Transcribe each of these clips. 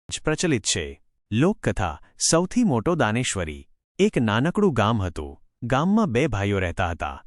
જ પ્રચલિત છે। લોકકથા સૌથી મોટો દાનેશ્વરી। એક નાનકડું ગામ હતું। ગામમાં બે ભાઈઓ રહેતા હતા।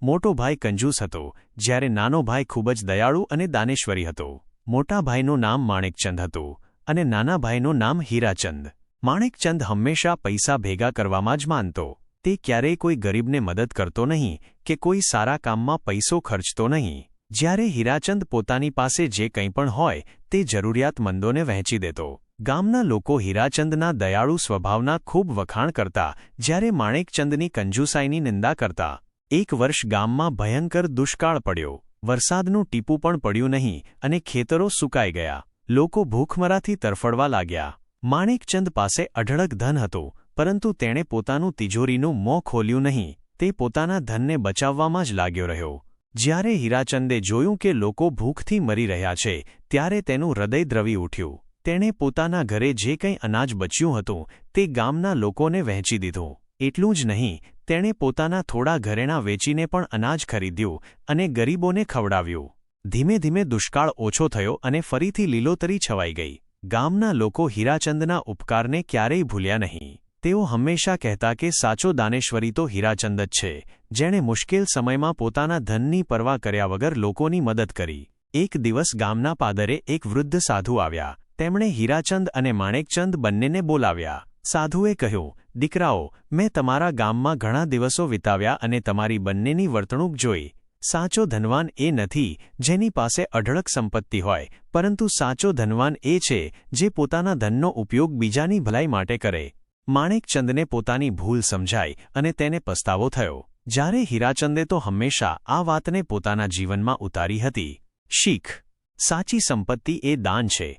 મોટો ભાઈ કંજૂસ હતો, જ્યારે નાનો ભાઈ ખૂબ જ દયાળુ અને દાનેશ્વરી હતો। મોટા ભાઈનું નામ માણેકચંદ હતું અને નાના ભાઈનું નામ હીરાચંદ। માણેકચંદ હંમેશા પૈસા ભેગા કરવામાં જ માનતો। તે ક્યારેય કોઈ ગરીબને મદદ કરતો નહીં કે કોઈ સારા કામમાં પૈસો ખર્ચતો નહીં। જ્યારે હીરાચંદ પોતાની પાસે જે કંઈ પણ હોય તે જરૂરિયાતમંદોને વહેંચી દેતો। ગામના લોકો હીરાચંદના દયાળુ સ્વભાવના ખૂબ વખાણ કરતા, જ્યારે માણેકચંદની કંજૂસાઈની નિંદા કરતા। એક વર્ષ ગામમાં ભયંકર દુષ્કાળ પડ્યો। વરસાદનું ટીપું પણ પડ્યું નહીં અને ખેતરો સુકાઈ ગયા। લોકો ભૂખમરાથી તરફડવા લાગ્યા। માણેકચંદ પાસે અઢળક ધન હતું, પરંતુ તેણે પોતાનું તિજોરીનું મોં ખોલ્યું નહીં। તે પોતાના ધનને બચાવવામાં જ લાગ્યો રહ્યો। જ્યારે હીરાચંદે જોયું કે લોકો ભૂખથી મરી રહ્યા છે, ત્યારે તેનું હૃદય દ્રવી ઉઠ્યું। તેણે પોતાના ઘરે જે કંઈ અનાજ બચ્યું હતું તે ગામના લોકોને વહેંચી દીધું। એટલું જ નહીં, તેણે પોતાના થોડા ઘરેણાં વેચીને પણ અનાજ ખરીદ્યું અને ગરીબોને ખવડાવ્યું। ધીમે ધીમે દુષ્કાળ ઓછો થયો અને ફરીથી લીલોતરી છવાઈ ગઈ। ગામના લોકો હીરાચંદના ઉપકારને ક્યારેય ભૂલ્યા નહીં। તેઓ હંમેશા કહેતા કે સાચો દાનેશ્વરી તો હીરાચંદ જ છે, જેણે મુશ્કેલ સમયમાં પોતાના ધનની પરવા કર્યા વગર લોકોની મદદ કરી। એક દિવસ ગામના પાદરે એક વૃદ્ધ સાધુ આવ્યા। તેમણે હીરાચંદ અને માણેકચંદ બંનેને બોલાવ્યા। સાધુએ કહ્યું, દીકરાઓ, મેં તમારા ગામમાં ઘણા દિવસો વિતાવ્યા અને તમારી બંનેની વર્તણૂક જોઈ। સાચો ધનવાન એ નથી જેની પાસે અઢળક સંપત્તિ હોય, પરંતુ સાચો ધનવાન એ છે જે પોતાના ધનનો ઉપયોગ બીજાની ભલાઈ માટે કરે। માણેકચંદને પોતાની ભૂલ સમજાઈ અને તેને પસ્તાવો થયો, જ્યારે હીરાચંદે તો હંમેશા આ વાતને પોતાના જીવનમાં ઉતારી હતી। શીખ: સાચી સંપત્તિ એ દાન છે,